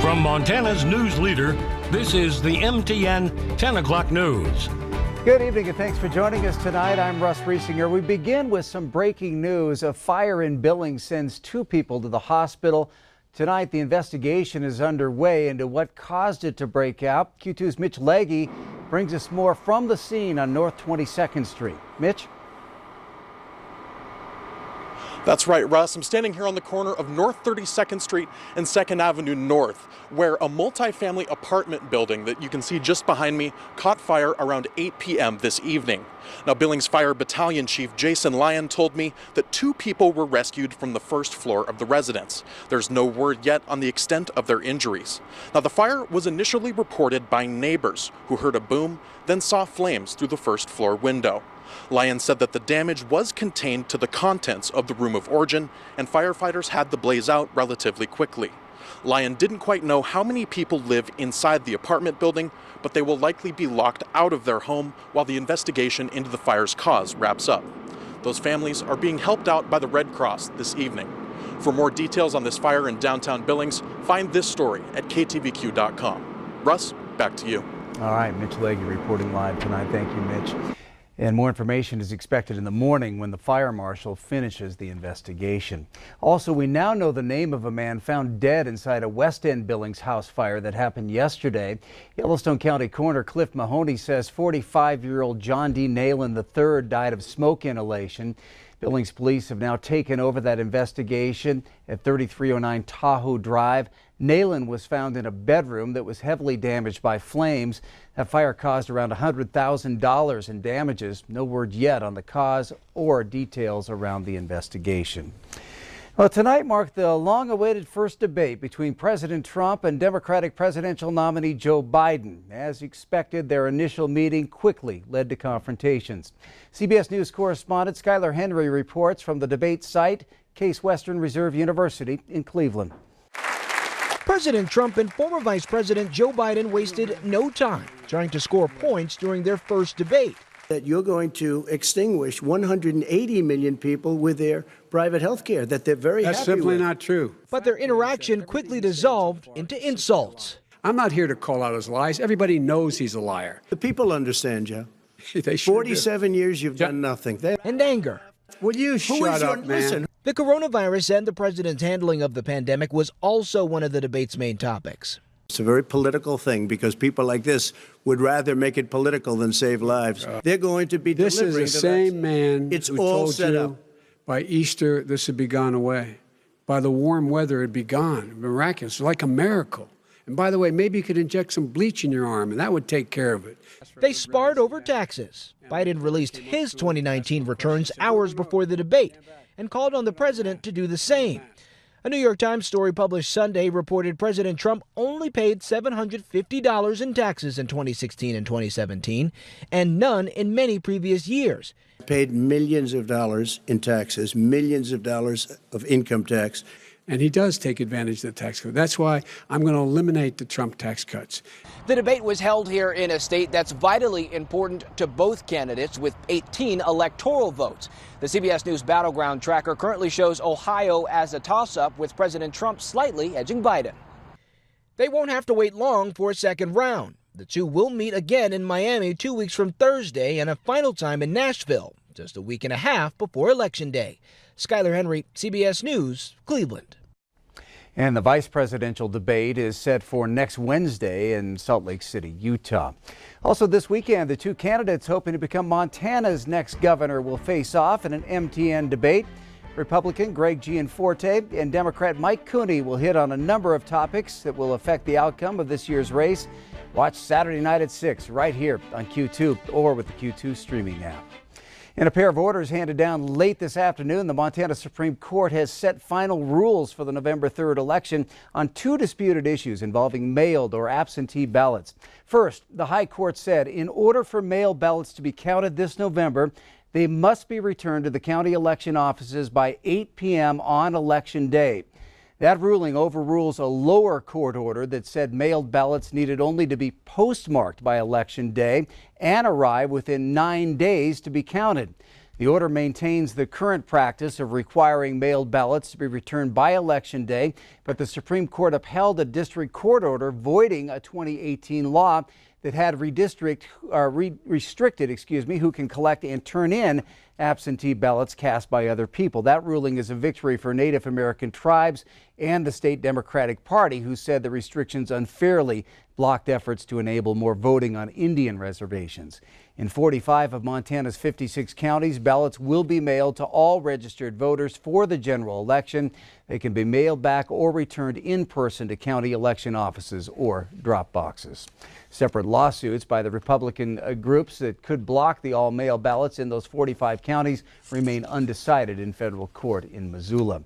From Montana's news leader, this is the MTN 10 o'clock news. Good evening and thanks for joining us tonight. I'm Russ Riesinger. We begin with some breaking news. A fire in Billings sends 2 people to the hospital. Tonight, the investigation is underway into what caused it to break out. Q2's Mitch Legge brings us more from the scene on North 22nd Street. Mitch? That's right, Russ. I'm standing here on the corner of North 32nd Street and 2nd Avenue North, where a multifamily apartment building that you can see just behind me caught fire around 8 p.m. this evening. Now, Billings Fire Battalion Chief Jason Lyon told me that 2 people were rescued from the first floor of the residence. There's no word yet on the extent of their injuries. Now, the fire was initially reported by neighbors who heard a boom, then saw flames through the first floor window. Lyon said that the damage was contained to the contents of the room of origin, and firefighters had the blaze out relatively quickly. Lyon didn't quite know how many people live inside the apartment building, but they will likely be locked out of their home while the investigation into the fire's cause wraps up. Those families are being helped out by the Red Cross this evening. For more details on this fire in downtown Billings, find this story at ktvq.com. Russ, back to you. All right, Mitch Legge reporting live tonight. Thank you, Mitch. And more information is expected in the morning when the fire marshal finishes the investigation. Also, we now know the name of a man found dead inside a West End Billings house fire that happened yesterday. Yellowstone County Coroner Cliff Mahoney says 45-year-old John D. Nalen III died of smoke inhalation. Billings police have now taken over that investigation at 3309 Tahoe Drive. Nalen was found in a bedroom that was heavily damaged by flames. That fire caused around $100,000 in damages. No word yet on the cause or details around the investigation. Well, tonight marked the long-awaited first debate between President Trump and Democratic presidential nominee Joe Biden. As expected, their initial meeting quickly led to confrontations. CBS News correspondent Skylar Henry reports from the debate site, Case Western Reserve University in Cleveland. President Trump and former Vice President Joe Biden wasted no time trying to score points during their first debate. That you're going to extinguish 180 million people with their private health care, that they're very happy with. That's simply not true. But their interaction quickly dissolved into insults. I'm not here to call out his lies. Everybody knows he's a liar. The people understand, Joe. They sure 47 years you've done nothing. And anger. Will you shut up, man? Listen. The coronavirus and the president's handling of the pandemic was also one of the debate's main topics. It's a very political thing because people like this would rather make it political than save lives. They're going to be This is the same man It's who all told set you up. by Easter this would be gone away. By the warm weather, it'd be gone. Miraculous, like a miracle. And by the way, maybe you could inject some bleach in your arm, and that would take care of it. They sparred over taxes. Biden released his 2019 returns hours before the debate and called on the president to do the same. A New York Times story published Sunday reported President Trump only paid $750 in taxes in 2016 and 2017, and none in many previous years. Paid millions of dollars in taxes, millions of dollars of income tax. And he does take advantage of the tax code. That's why I'm going to eliminate the Trump tax cuts. The debate was held here in a state that's vitally important to both candidates with 18 electoral votes. The CBS News Battleground Tracker currently shows Ohio as a toss-up with President Trump slightly edging Biden. They won't have to wait long for a second round. The two will meet again in Miami 2 weeks from Thursday and a final time in Nashville, just a week and a half before Election Day. Skylar Henry, CBS News, Cleveland. And the vice presidential debate is set for next Wednesday in Salt Lake City, Utah. Also this weekend, the 2 candidates hoping to become Montana's next governor will face off in an MTN debate. Republican Greg Gianforte and Democrat Mike Cooney will hit on a number of topics that will affect the outcome of this year's race. Watch Saturday night at 6 right here on Q2 or with the Q2 streaming app. In a pair of orders handed down late this afternoon, the Montana Supreme Court has set final rules for the November 3rd election on 2 disputed issues involving mailed or absentee ballots. First, the High Court said in order for mail ballots to be counted this November, they must be returned to the county election offices by 8 p.m. on Election Day. That ruling overrules a lower court order that said mailed ballots needed only to be postmarked by Election Day and arrive within 9 days to be counted. The order maintains the current practice of requiring mailed ballots to be returned by Election Day, but the Supreme Court upheld a district court order voiding a 2018 law that had restricted who can collect and turn in absentee ballots cast by other people. That ruling is a victory for Native American tribes and the state Democratic Party, who said the restrictions unfairly blocked efforts to enable more voting on Indian reservations. In 45 of Montana's 56 counties, ballots will be mailed to all registered voters for the general election. They can be mailed back or returned in person to county election offices or drop boxes. Separate lawsuits by the Republican groups that could block the all-mail ballots in those 45 counties remain undecided in federal court in Missoula.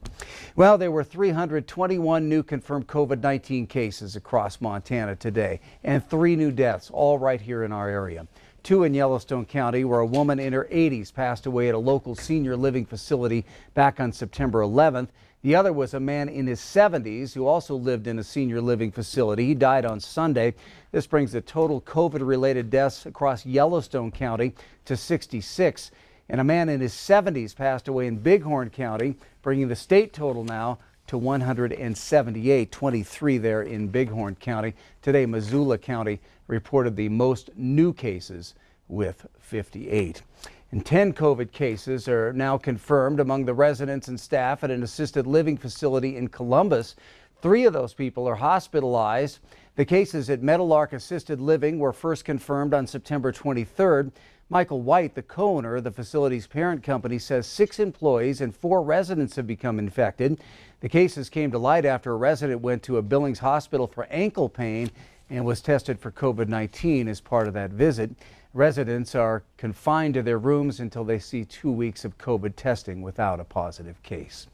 Well, there were 321 new confirmed COVID-19 cases across Montana today and 3 new deaths, all right here in our area. 2 in Yellowstone County, where a woman in her 80s passed away at a local senior living facility back on September 11th. The other was a man in his 70s who also lived in a senior living facility. He died on Sunday. This brings the total COVID-related deaths across Yellowstone County to 66. And a man in his 70s passed away in Bighorn County, bringing the state total now to 178, 23 there in Bighorn County. Today, Missoula County reported the most new cases with 58. And 10 COVID cases are now confirmed among the residents and staff at an assisted living facility in Columbus. 3 of those people are hospitalized. The cases at Meadowlark Assisted Living were first confirmed on September 23rd. Michael White, the co-owner of the facility's parent company, says 6 employees and 4 residents have become infected. The cases came to light after a resident went to a Billings hospital for ankle pain and was tested for COVID-19 as part of that visit. Residents are confined to their rooms until they see 2 weeks of COVID testing without a positive case.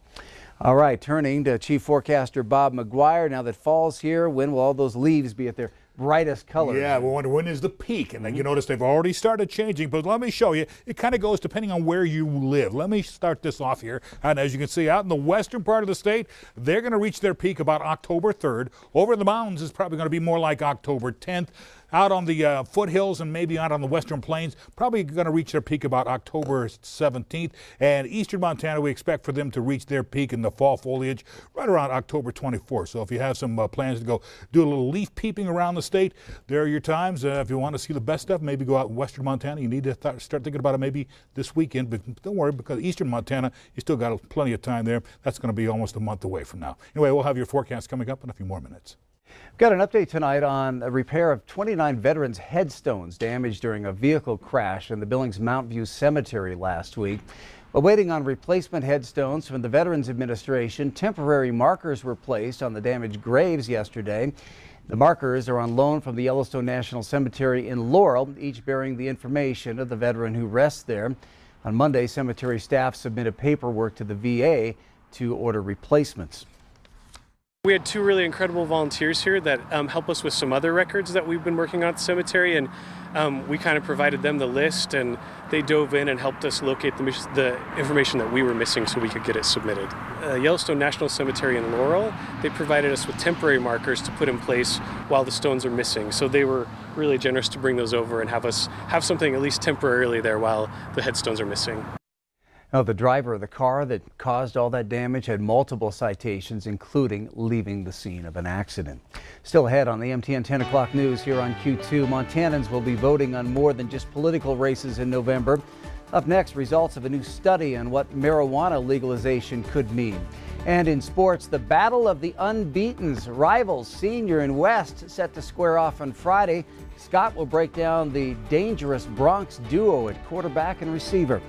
All right, turning to Chief Forecaster Bob McGuire. Now that fall's here, when will all those leaves be at their brightest colors? Yeah, we wonder when is the peak, and then you notice they've already started changing, but let me show you. It kind of goes depending on where you live. Let me start this off here, and as you can see out in the western part of the state, they're going to reach their peak about October 3rd. Over in the mountains, it's probably going to be more like October 10th. Out on the foothills and maybe out on the western plains, probably going to reach their peak about October 17th. And eastern Montana, we expect for them to reach their peak in the fall foliage right around October 24th. So if you have some plans to go do a little leaf peeping around the state, there are your times. If you want to see the best stuff, maybe go out in western Montana. You need to start thinking about it maybe this weekend. But don't worry, because eastern Montana, you still got plenty of time there. That's going to be almost a month away from now. Anyway, we'll have your forecast coming up in a few more minutes. We've got an update tonight on a repair of 29 veterans' headstones damaged during a vehicle crash in the Billings Mount View Cemetery last week. While waiting on replacement headstones from the Veterans Administration, temporary markers were placed on the damaged graves yesterday. The markers are on loan from the Yellowstone National Cemetery in Laurel, each bearing the information of the veteran who rests there. On Monday, cemetery staff submitted paperwork to the VA to order replacements. We had 2 really incredible volunteers here that help us with some other records that we've been working on at the cemetery, and we kind of provided them the list, and they dove in and helped us locate the information that we were missing so we could get it submitted. Yellowstone National Cemetery in Laurel, they provided us with temporary markers to put in place while the stones are missing, so they were really generous to bring those over and have us have something at least temporarily there while the headstones are missing. Now, the driver of the car that caused all that damage had multiple citations, including leaving the scene of an accident. Still ahead on the MTN 10 o'clock news here on Q2, Montanans will be voting on more than just political races in November. Up next, results of a new study on what marijuana legalization could mean. And in sports, the battle of the unbeatens, rivals Senior and West set to square off on Friday. Scott will break down the dangerous Bronx duo at quarterback and receiver.